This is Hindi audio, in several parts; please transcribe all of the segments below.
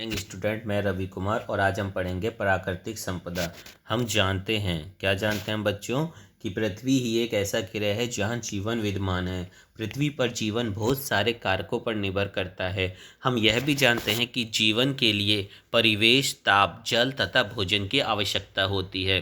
स्टूडेंट, मैं रवि कुमार और आज हम पढ़ेंगे प्राकृतिक संपदा। हम जानते हैं, क्या जानते हैं बच्चों, कि पृथ्वी ही एक ऐसा ग्रह है जहां जीवन विद्यमान है। पृथ्वी पर जीवन बहुत सारे कारकों पर निर्भर करता है। हम यह भी जानते हैं कि जीवन के लिए परिवेश, ताप, जल तथा भोजन की आवश्यकता होती है।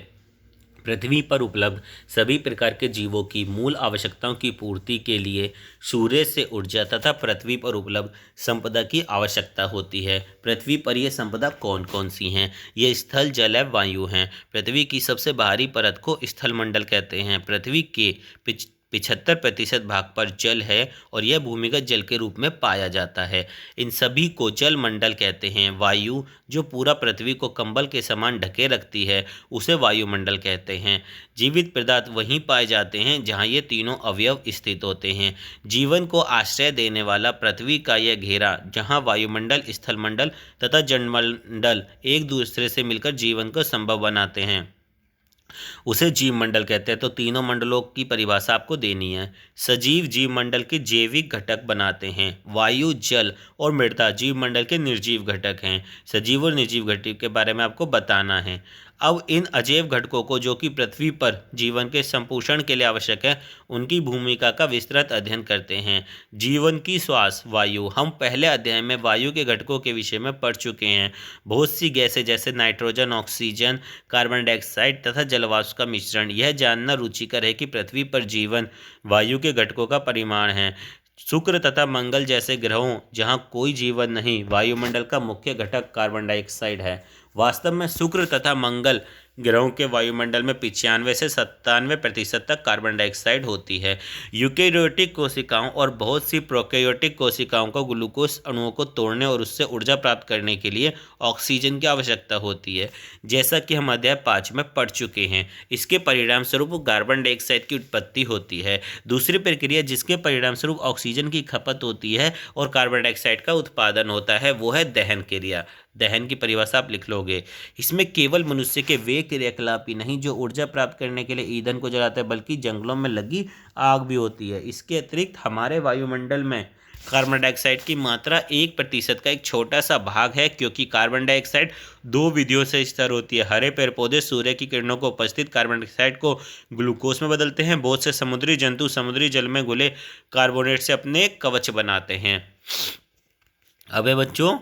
पृथ्वी पर उपलब्ध सभी प्रकार के जीवों की मूल आवश्यकताओं की पूर्ति के लिए सूर्य से ऊर्जा तथा पृथ्वी पर उपलब्ध संपदा की आवश्यकता होती है। पृथ्वी पर यह संपदा कौन कौन सी हैं? ये स्थल, जल एवं वायु हैं। पृथ्वी की सबसे बाहरी परत को स्थलमंडल कहते हैं। पृथ्वी के 75% भाग पर जल है और यह भूमिगत जल के रूप में पाया जाता है। इन सभी को जल मंडल कहते हैं। वायु, जो पूरा पृथ्वी को कंबल के समान ढके रखती है, उसे वायुमंडल कहते हैं। जीवित पदार्थ वहीं पाए जाते हैं जहां ये तीनों अवयव स्थित होते हैं। जीवन को आश्रय देने वाला पृथ्वी का यह घेरा, जहां वायुमंडल, स्थलमंडल तथा जलमंडल एक दूसरे से मिलकर जीवन को संभव बनाते हैं, उसे जीव मंडल कहते हैं। तो तीनों मंडलों की परिभाषा आपको देनी है। सजीव जीव मंडल के जैविक घटक बनाते हैं। वायु, जल और मृदा जीव मंडल के निर्जीव घटक हैं। सजीव और निर्जीव घटक के बारे में आपको बताना है। अब इन अजैव घटकों को, जो कि पृथ्वी पर जीवन के संपोषण के लिए आवश्यक है, उनकी भूमिका का विस्तृत अध्ययन करते हैं। जीवन की श्वास वायु, हम पहले अध्याय में वायु के घटकों के विषय में पढ़ चुके हैं। बहुत सी गैसें जैसे नाइट्रोजन, ऑक्सीजन, कार्बन डाइऑक्साइड तथा जलवाष्प का मिश्रण। यह जानना रुचिकर है कि पृथ्वी पर जीवन वायु के घटकों का परिमाण है। शुक्र तथा मंगल जैसे ग्रहों जहां कोई जीवन नहीं, वायुमंडल का मुख्य घटक कार्बन डाइऑक्साइड है। वास्तव में शुक्र तथा मंगल ग्रहों के वायुमंडल में 95 से 97% तक कार्बन डाइऑक्साइड होती है। यूकेरियोटिक कोशिकाओं और बहुत सी प्रोकैरियोटिक कोशिकाओं को ग्लूकोज अणुओं को तोड़ने और उससे ऊर्जा प्राप्त करने के लिए ऑक्सीजन की आवश्यकता होती है, जैसा कि हम अध्याय 5 में पढ़ चुके हैं। इसके परिणाम स्वरूप कार्बन डाइऑक्साइड की उत्पत्ति होती है। दूसरी प्रक्रिया जिसके परिणाम स्वरूप ऑक्सीजन की खपत होती है और कार्बन डाइऑक्साइड का उत्पादन होता है, वो है दहन क्रिया। दहन की परिभाषा आप लिख लोगे। इसमें केवल मनुष्य के वे क्रियाकलाप ही नहीं जो ऊर्जा प्राप्त करने के लिए ईंधन को जलाते हैं, बल्कि जंगलों में लगी आग भी होती है। इसके अतिरिक्त हमारे वायुमंडल में कार्बन डाइऑक्साइड की मात्रा 1% का एक छोटा सा भाग है, क्योंकि कार्बन डाइऑक्साइड दो विधियों से स्तर होती है। हरे पेड़ पौधे सूर्य की किरणों को उपस्थित कार्बन डाइऑक्साइड को ग्लूकोज में बदलते हैं। बहुत से समुद्री जंतु समुद्री जल में घुले कार्बोनेट से अपने कवच बनाते हैं। अब बच्चों,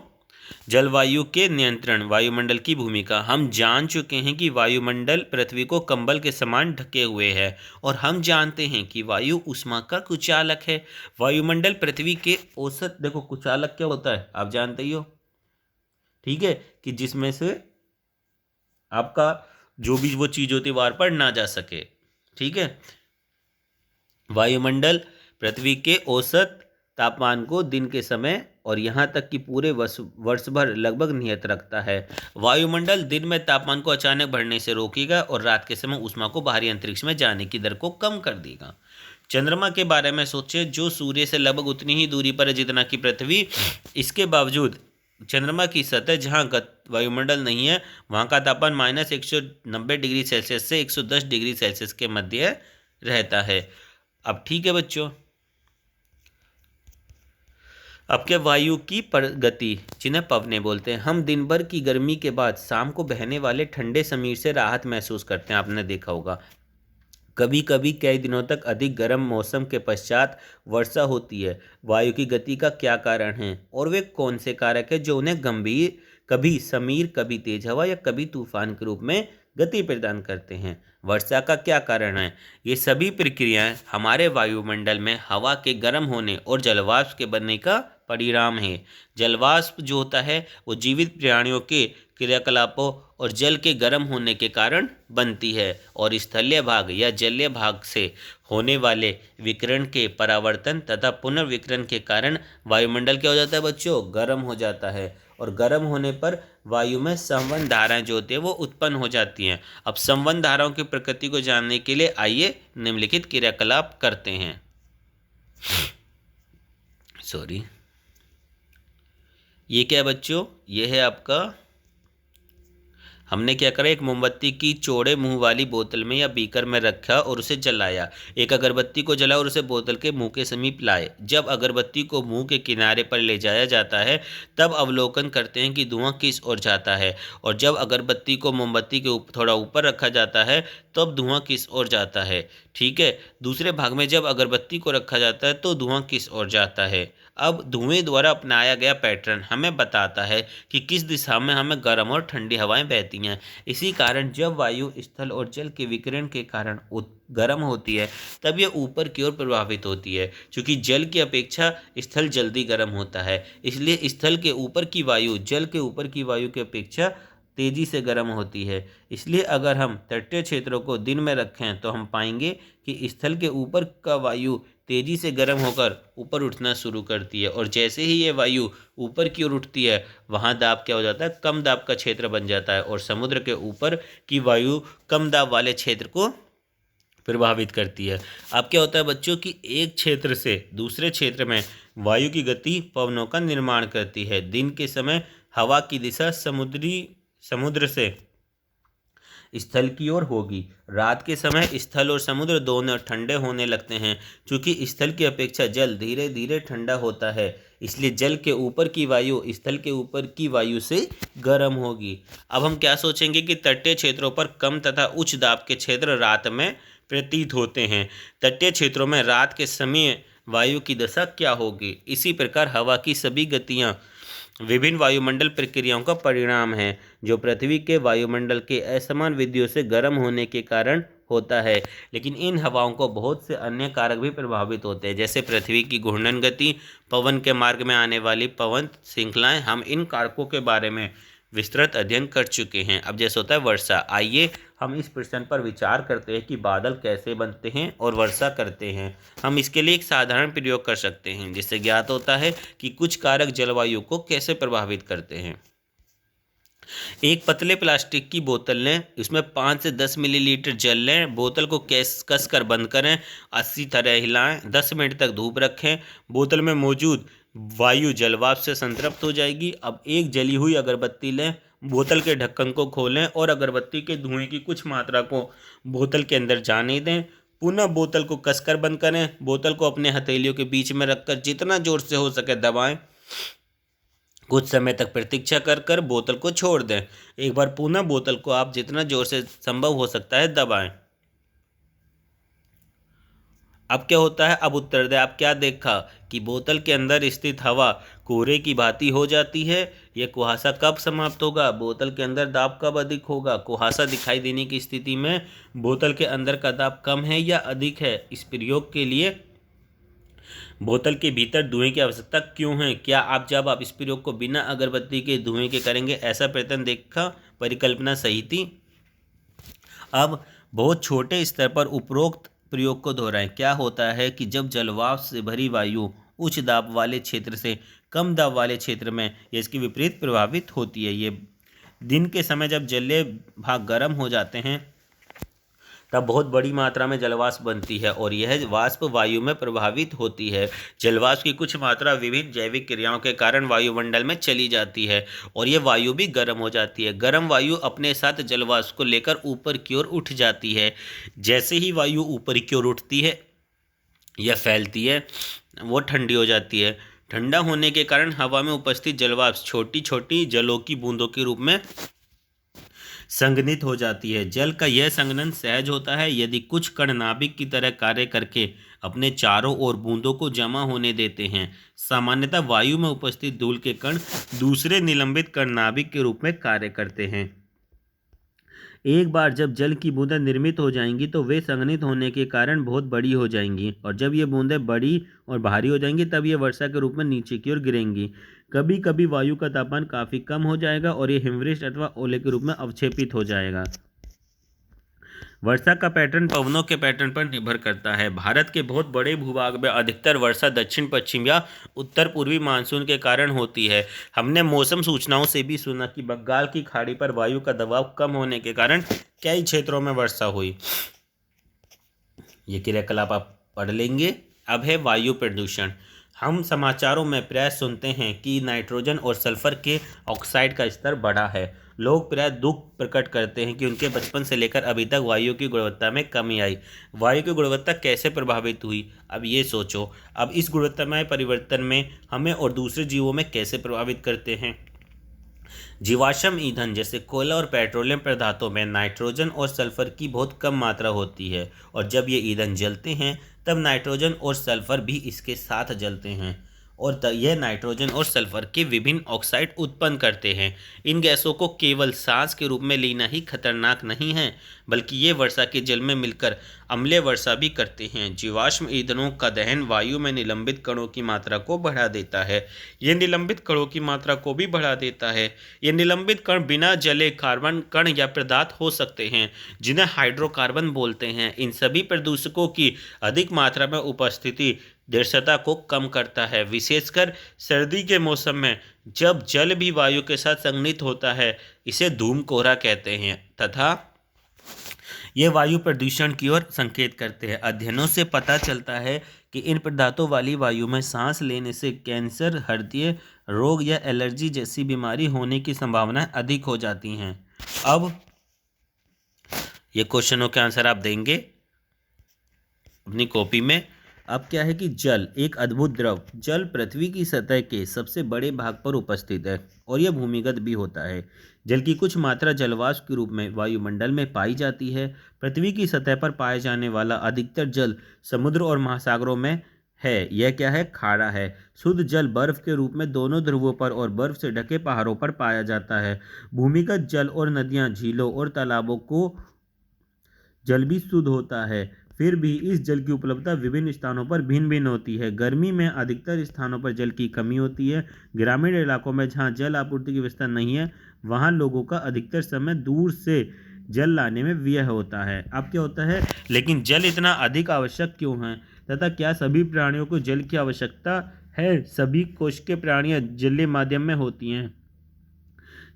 जलवायु के नियंत्रण, वायुमंडल की भूमिका। हम जान चुके हैं कि वायुमंडल पृथ्वी को कंबल के समान ढके हुए है और हम जानते हैं कि वायु ऊष्मा का कुचालक है। वायुमंडल पृथ्वी के औसत, देखो कुचालक क्या होता है आप जानते ही हो, ठीक है, कि जिसमें से आपका जो भी वो चीज होती है वार पर ना जा सके, ठीक है। वायुमंडल पृथ्वी के औसत तापमान को दिन के समय और यहाँ तक कि पूरे वर्ष भर लगभग नियत रखता है। वायुमंडल दिन में तापमान को अचानक बढ़ने से रोकेगा और रात के समय ऊष्मा को बाहरी अंतरिक्ष में जाने की दर को कम कर देगा। चंद्रमा के बारे में सोचे, जो सूर्य से लगभग उतनी ही दूरी पर है जितना कि पृथ्वी। इसके बावजूद चंद्रमा की सतह जहाँ वायुमंडल नहीं है, वहाँ का तापमान -190 डिग्री सेल्सियस से 110 डिग्री सेल्सियस के मध्य रहता है। अब ठीक है बच्चों, अब क्या वायु की प्रगति, जिन्हें पवने बोलते हैं। हम दिन भर की गर्मी के बाद शाम को बहने वाले ठंडे समीर से राहत महसूस करते हैं, आपने देखा होगा। कभी कभी कई दिनों तक अधिक गर्म मौसम के पश्चात वर्षा होती है। वायु की गति का क्या कारण है और वे कौन से कारक हैं जो उन्हें गंभीर, कभी समीर, कभी तेज हवा या कभी तूफान के रूप में गति प्रदान करते हैं? वर्षा का क्या कारण है? ये सभी प्रक्रियाएं हमारे वायुमंडल में हवा के गर्म होने और जलवाष्प के बनने का परिणाम है। जलवाष्प जो होता है वो जीवित प्राणियों के क्रियाकलापों और जल के गर्म होने के कारण बनती है, और स्थलीय भाग या जलीय भाग से होने वाले विकिरण के परावर्तन तथा पुनर्विकिरण के कारण वायुमंडल क्या हो जाता है बच्चों? गर्म हो जाता है। और गर्म होने पर वायु में संवहन धाराएं जो होती है वो उत्पन्न हो जाती हैं। अब संवहन धाराओं की प्रकृति को जानने के लिए आइए निम्नलिखित क्रियाकलाप करते हैं। सॉरी, ये क्या है बच्चों? ये है आपका हमने क्या करा, एक मोमबत्ती की चौड़े मुंह वाली बोतल में या बीकर में रखा और उसे जलाया। एक अगरबत्ती को जला और उसे बोतल के मुंह के समीप लाए। जब अगरबत्ती को मुंह के किनारे पर ले जाया जाता है तब अवलोकन करते हैं कि धुआं किस ओर जाता है, और जब अगरबत्ती को मोमबत्ती के थोड़ा ऊपर रखा जाता है तब धुआं किस ओर जाता है। ठीक है। दूसरे भाग में जब अगरबत्ती को रखा जाता है तो धुआं किस ओर जाता है। अब धुएं द्वारा अपनाया गया पैटर्न हमें बताता है कि किस दिशा में हमें गर्म और ठंडी हवाएं बहती हैं। इसी कारण जब वायु स्थल और जल के विकिरण के कारण गर्म होती है तब यह ऊपर की ओर प्रभावित होती है। क्योंकि जल की अपेक्षा स्थल जल्दी गर्म होता है, इसलिए स्थल के ऊपर की वायु जल के ऊपर की वायु की अपेक्षा तेजी से गर्म होती है। इसलिए अगर हम तटीय क्षेत्रों को दिन में रखें तो हम पाएंगे कि स्थल के ऊपर का वायु तेजी से गर्म होकर ऊपर उठना शुरू करती है, और जैसे ही ये वायु ऊपर की ओर उठती है वहाँ दाब क्या हो जाता है, कम दाब का क्षेत्र बन जाता है, और समुद्र के ऊपर की वायु कम दाब वाले क्षेत्र को प्रभावित करती है। अब क्या होता है बच्चों कि एक क्षेत्र से दूसरे क्षेत्र में वायु की गति पवनों का निर्माण करती है। दिन के समय हवा की दिशा समुद्र से स्थल की ओर होगी। रात के समय स्थल और समुद्र दोनों ठंडे होने लगते हैं। क्योंकि स्थल की अपेक्षा जल धीरे धीरे ठंडा होता है, इसलिए जल के ऊपर की वायु स्थल के ऊपर की वायु से गर्म होगी। अब हम क्या सोचेंगे कि तटीय क्षेत्रों पर कम तथा उच्च दाब के क्षेत्र रात में प्रतीत होते हैं। तटीय क्षेत्रों में रात के समय वायु की दशा क्या होगी। इसी प्रकार हवा की सभी गतियाँ विभिन्न वायुमंडल प्रक्रियाओं का परिणाम है, जो पृथ्वी के वायुमंडल के असमान विधियों से गर्म होने के कारण होता है। लेकिन इन हवाओं को बहुत से अन्य कारक भी प्रभावित होते हैं, जैसे पृथ्वी की घूर्णन गति, पवन के मार्ग में आने वाली पवन श्रृंखलाएं। हम इन कारकों के बारे में विस्तृत अध्ययन कर चुके हैं। अब जैसे होता है वर्षा, आइए हम इस प्रश्न पर विचार करते हैं कि बादल कैसे बनते हैं और वर्षा करते हैं। हम इसके लिए एक साधारण प्रयोग कर सकते हैं, जिससे ज्ञात होता है कि कुछ कारक जलवायु को कैसे प्रभावित करते हैं। एक पतले प्लास्टिक की बोतल लें, इसमें 5 से 10 मिलीलीटर जल लें। बोतल को कस कर बंद करें, अच्छी तरह हिलाएं, 10 मिनट तक धूप रखें। बोतल में मौजूद वायु जलवाष्प से संतृप्त हो जाएगी। अब एक जली हुई अगरबत्ती लें, बोतल के ढक्कन को खोलें और अगरबत्ती के धुएं की कुछ मात्रा को बोतल के अंदर जाने दें। पुनः बोतल को कसकर बंद करें। बोतल को अपने हथेलियों के बीच में रखकर जितना जोर से हो सके दबाएं। कुछ समय तक प्रतीक्षा कर कर बोतल को छोड़ दें। एक बार पुनः बोतल को आप जितना जोर से संभव हो सकता है दबाएं। अब क्या होता है, अब उत्तर दें। आप क्या देखा कि बोतल के अंदर स्थित हवा कोहरे की भांति हो जाती है। यह कुहासा कब समाप्त होगा, बोतल के अंदर दाब कब अधिक होगा। कुहासा दिखाई देने की स्थिति में बोतल के अंदर का दाब कम है या अधिक है। इस प्रयोग के लिए बोतल के भीतर धुएं की आवश्यकता क्यों है। क्या आप जब आप इस प्रयोग को बिना अगरबत्ती के धुएं के करेंगे, ऐसा प्रयत्न देखा, परिकल्पना सही थी। अब बहुत छोटे स्तर पर उपरोक्त प्रयोग को दोहराएं। क्या होता है कि जब जलवाष्प से भरी वायु उच्च दाब वाले क्षेत्र से कम दाब वाले क्षेत्र में या इसके विपरीत प्रभावित होती है। ये दिन के समय जब जलीय भाग गर्म हो जाते हैं तब बहुत बड़ी मात्रा में जलवाष्प बनती है और यह वाष्प वायु में प्रभावित होती है। जलवाष्प की कुछ मात्रा विभिन्न जैविक क्रियाओं के कारण वायुमंडल में चली जाती है और यह वायु भी गर्म हो जाती है। गर्म वायु अपने साथ जलवाष्प को लेकर ऊपर की ओर उठ जाती है। जैसे ही वायु ऊपर की ओर उठती है या फैलती है, वो ठंडी हो जाती है। ठंडा होने के कारण हवा में उपस्थित जलवाष्प छोटी छोटी जलों की बूंदों के रूप में संघनित हो जाती है। जल का यह संघनन सहज होता है यदि कुछ कण नाभिक की तरह कार्य करके अपने चारों ओर बूंदों को जमा होने देते हैं। सामान्यतः वायु में उपस्थित धूल के कण दूसरे निलंबित कण नाभिक के रूप में कार्य करते हैं। एक बार जब जल की बूंदें निर्मित हो जाएंगी तो वे संघनित होने के कारण बहुत बड़ी हो जाएंगी, और जब ये बूंदें बड़ी और भारी हो जाएंगी तब ये वर्षा के रूप में नीचे की ओर गिरेंगी। कभी कभी वायु का तापमान काफ़ी कम हो जाएगा और ये हिमवृष्टि अथवा ओले के रूप में अवक्षेपित हो जाएगा। वर्षा का पैटर्न पवनों के पैटर्न पर निर्भर करता है। भारत के बहुत बड़े भूभाग में अधिकतर वर्षा दक्षिण पश्चिम या उत्तर पूर्वी मानसून के कारण होती है। हमने मौसम सूचनाओं से भी सुना कि बंगाल की खाड़ी पर वायु का दबाव कम होने के कारण कई क्षेत्रों में वर्षा हुई। ये क्रियाकलाप आप पढ़ लेंगे। अब है वायु प्रदूषण। हम समाचारों में प्रायः सुनते हैं कि नाइट्रोजन और सल्फर के ऑक्साइड का स्तर बढ़ा है। लोग प्रायः दुख प्रकट करते हैं कि उनके बचपन से लेकर अभी तक वायु की गुणवत्ता में कमी आई। वायु की गुणवत्ता कैसे प्रभावित हुई? अब ये सोचो। अब इस गुणवत्तामय परिवर्तन में हमें और दूसरे जीवों में कैसे प्रभावित करते हैं? जीवाश्म ईंधन जैसे कोयला और पेट्रोलियम पदार्थों में नाइट्रोजन और सल्फर की बहुत कम मात्रा होती है, और जब ये ईंधन जलते हैं तब नाइट्रोजन और सल्फर भी इसके साथ जलते हैं, और यह नाइट्रोजन और सल्फर के विभिन्न ऑक्साइड उत्पन्न करते हैं। इन गैसों को केवल सांस के रूप में लेना ही खतरनाक नहीं है, बल्कि ये वर्षा के जल में मिलकर अम्लीय वर्षा भी करते हैं। जीवाश्म ईंधनों का दहन वायु में निलंबित कणों की मात्रा को बढ़ा देता है। ये निलंबित कणों की मात्रा को भी बढ़ा देता है। ये निलंबित कण बिना जले कार्बन कण या पदार्थ हो सकते हैं, जिन्हें हाइड्रोकार्बन बोलते हैं। इन सभी प्रदूषकों की अधिक मात्रा में उपस्थिति दृश्यता को कम करता है, विशेषकर सर्दी के मौसम में जब जल भी वायु के साथ संघनित होता है। इसे धूम कोहरा कहते हैं तथा ये वायु प्रदूषण की ओर संकेत करते हैं। अध्ययनों से पता चलता है कि इन पदार्थों वाली वायु में सांस लेने से कैंसर, हृदय रोग या एलर्जी जैसी बीमारी होने की संभावना अधिक हो जाती हैं। अब ये क्वेश्चनों के आंसर आप देंगे अपनी कॉपी में। अब क्या है कि जल एक अद्भुत द्रव, जल पृथ्वी की सतह के सबसे बड़े भाग पर उपस्थित है और यह भूमिगत भी होता है। जल की कुछ मात्रा जलवाष्प के रूप में वायुमंडल में पाई जाती है। पृथ्वी की सतह पर पाए जाने वाला अधिकतर जल समुद्र और महासागरों में है। यह क्या है? खारा है। शुद्ध जल बर्फ के रूप में दोनों ध्रुवों पर और बर्फ से ढके पहाड़ों पर पाया जाता है। भूमिगत जल और नदियां, झीलों और तालाबों को जल भी शुद्ध होता है। फिर भी इस जल की उपलब्धता विभिन्न स्थानों पर भिन्न भिन्न होती है। गर्मी में अधिकतर स्थानों पर जल की कमी होती है। ग्रामीण इलाकों में जहाँ जल आपूर्ति की व्यवस्था नहीं है, वहाँ लोगों का अधिकतर समय दूर से जल लाने में व्यय होता है। अब क्या होता है, लेकिन जल इतना अधिक आवश्यक क्यों है तथा क्या सभी प्राणियों को जल की आवश्यकता है? सभी कोशिकीय प्राणियां जलीय माध्यम में होती हैं।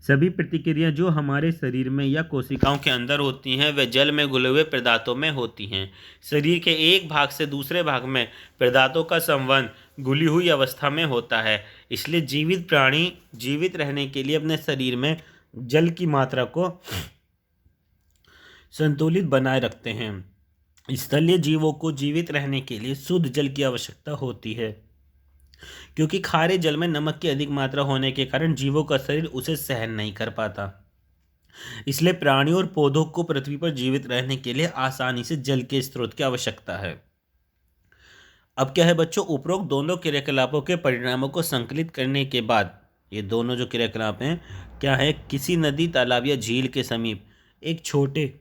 सभी प्रतिक्रियाएं जो हमारे शरीर में या कोशिकाओं के अंदर होती हैं, वे जल में घुले हुए पदार्थों में होती हैं। शरीर के एक भाग से दूसरे भाग में पदार्थों का संवहन घुली हुई अवस्था में होता है। इसलिए जीवित प्राणी जीवित रहने के लिए अपने शरीर में जल की मात्रा को संतुलित बनाए रखते हैं। स्थलीय जीवों को जीवित रहने के लिए शुद्ध जल की आवश्यकता होती है, क्योंकि खारे जल में नमक की अधिक मात्रा होने के कारण जीवों का शरीर उसे सहन नहीं कर पाता। इसलिए प्राणियों और पौधों को पृथ्वी पर जीवित रहने के लिए आसानी से जल के स्रोत की आवश्यकता है। अब क्या है बच्चों, उपरोक्त दोनों क्रियाकलापों के परिणामों को संकलित करने के बाद, ये दोनों जो क्रियाकलाप हैं क्या है, किसी नदी, तालाब या झील के समीप एक छोटे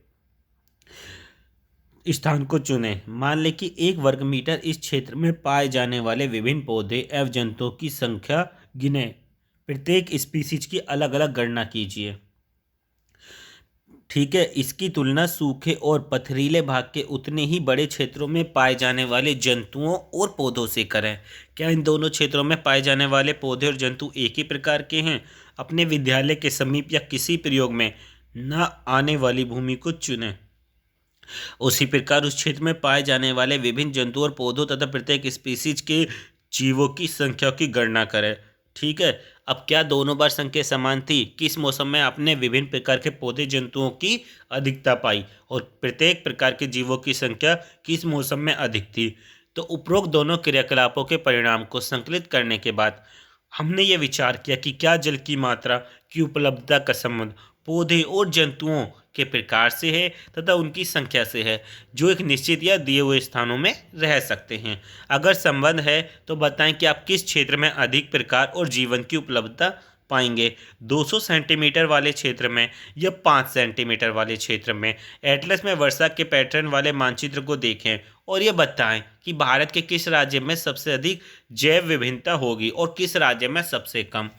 स्थान को चुनें। मान लें कि 1 वर्ग मीटर इस क्षेत्र में पाए जाने वाले विभिन्न पौधे एवं जंतुओं की संख्या गिनें। प्रत्येक स्पीसीज की अलग अलग गणना कीजिए। ठीक है, इसकी तुलना सूखे और पथरीले भाग के उतने ही बड़े क्षेत्रों में पाए जाने वाले जंतुओं और पौधों से करें। क्या इन दोनों क्षेत्रों में पाए जाने वाले पौधे और जंतु एक ही प्रकार के हैं? अपने विद्यालय के समीप या किसी प्रयोग में न आने वाली भूमि को चुनें। उसी प्रकार उस क्षेत्र में पाए जाने वाले विभिन्न जंतुओं और पौधों तथा प्रत्येक स्पीसीज के जीवों की संख्या की गणना करें। ठीक है, अब क्या दोनों बार संख्या समान थी? किस मौसम में आपने विभिन्न प्रकार के पौधे जंतुओं की अधिकता पाई और प्रत्येक प्रकार के जीवों की संख्या किस मौसम में अधिक थी? तो उपरोक्त दोनों क्रियाकलापों के परिणाम को संकलित करने के बाद हमने ये विचार किया कि क्या जल की मात्रा की उपलब्धता का संबंध पौधे और जंतुओं के प्रकार से है तथा उनकी संख्या से है, जो एक निश्चित या दिए हुए स्थानों में रह सकते हैं। अगर संबंध है तो बताएं कि आप किस क्षेत्र में अधिक प्रकार और जीवन की उपलब्धता पाएंगे, 200 सेंटीमीटर वाले क्षेत्र में या 5 सेंटीमीटर वाले क्षेत्र में। एटलस में वर्षा के पैटर्न वाले मानचित्र को देखें और ये बताएं कि भारत के किस राज्य में सबसे अधिक जैव विभिन्नता होगी और किस राज्य में सबसे कम।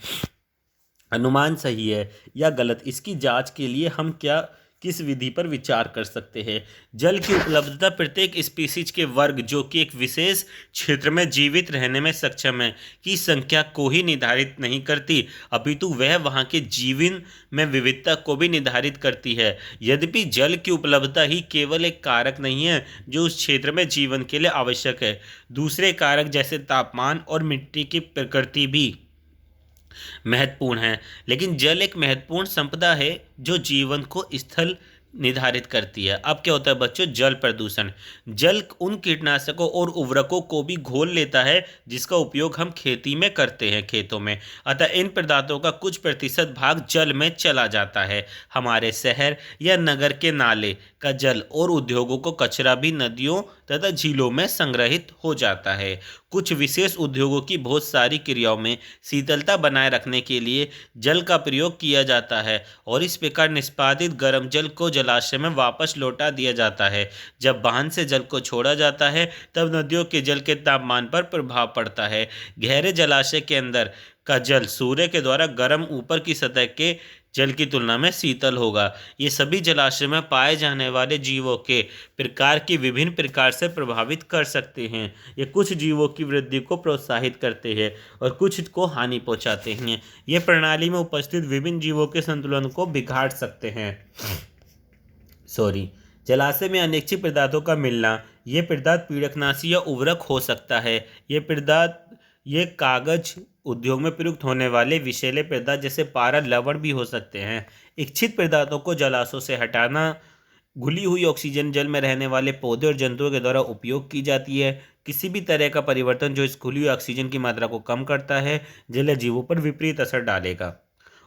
अनुमान सही है या गलत, इसकी जांच के लिए हम क्या किस विधि पर विचार कर सकते हैं। जल की उपलब्धता प्रत्येक स्पीसीज के वर्ग जो कि एक विशेष क्षेत्र में जीवित रहने में सक्षम है की संख्या को ही निर्धारित नहीं करती, अपितु वह वहां के जीवन में विविधता को भी निर्धारित करती है। यद्यपि जल की उपलब्धता ही केवल एक कारक नहीं है जो उस क्षेत्र में जीवन के लिए आवश्यक है, दूसरे कारक जैसे तापमान और मिट्टी की प्रकृति भी महत्वपूर्ण है। लेकिन जल एक महत्वपूर्ण संपदा है जो जीवन को स्थल निर्धारित करती है। अब क्या होता है बच्चों, जल प्रदूषण। जल उन कीटनाशकों और उर्वरकों को भी घोल लेता है जिसका उपयोग हम खेती में करते हैं, खेतों में। अतः इन पदार्थों का कुछ प्रतिशत भाग जल में चला जाता है। हमारे शहर या नगर के नाले का जल और उद्योगों को कचरा भी नदियों तथा झीलों में संग्रहित हो जाता है। कुछ विशेष उद्योगों की बहुत सारी क्रियाओं में शीतलता बनाए रखने के लिए जल का प्रयोग किया जाता है और इस प्रकार निष्पादित गर्म जल को जलाशय में वापस लौटा दिया जाता है। जब बांध से जल को छोड़ा जाता है तब नदियों के जल के तापमान पर प्रभाव पड़ता है। गहरे जलाशय के अंदर का जल सूर्य के द्वारा गर्म ऊपर की सतह के जल की तुलना में शीतल होगा। ये सभी जलाशय में पाए जाने वाले जीवों के प्रकार की विभिन्न प्रकार से प्रभावित कर सकते हैं। ये कुछ जीवों की वृद्धि को प्रोत्साहित करते हैं और कुछ को हानि पहुंचाते हैं। ये प्रणाली में उपस्थित विभिन्न जीवों के संतुलन को बिगाड़ सकते हैं। जलाशय में अनैच्छिक पदार्थों का मिलना। ये पदार्थ पीड़कनाशी या उर्वरक हो सकता है। ये कागज उद्योग में प्रयुक्त होने वाले विषैले पदार्थ जैसे पारा, लवण भी हो सकते हैं। इच्छित पदार्थों को जलाशयों से हटाना। घुली हुई ऑक्सीजन जल में रहने वाले पौधे और जंतुओं के द्वारा उपयोग की जाती है। किसी भी तरह का परिवर्तन जो इस खुली हुई ऑक्सीजन की मात्रा को कम करता है जलीय जीवों पर विपरीत असर डालेगा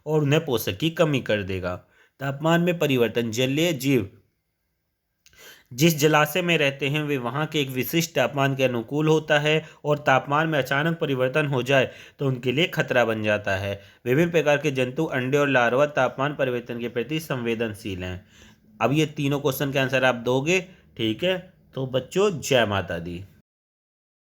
और उन्हें पोषक की कमी कर देगा। तापमान में परिवर्तन। जलीय जीव जिस जलाशय में रहते हैं वे वहाँ के एक विशिष्ट तापमान के अनुकूल होता है और तापमान में अचानक परिवर्तन हो जाए तो उनके लिए खतरा बन जाता है। विभिन्न प्रकार के जंतु, अंडे और लार्वा तापमान परिवर्तन के प्रति संवेदनशील हैं। अब ये तीनों क्वेश्चन के आंसर आप दोगे, ठीक है। तो बच्चों जय माता दी।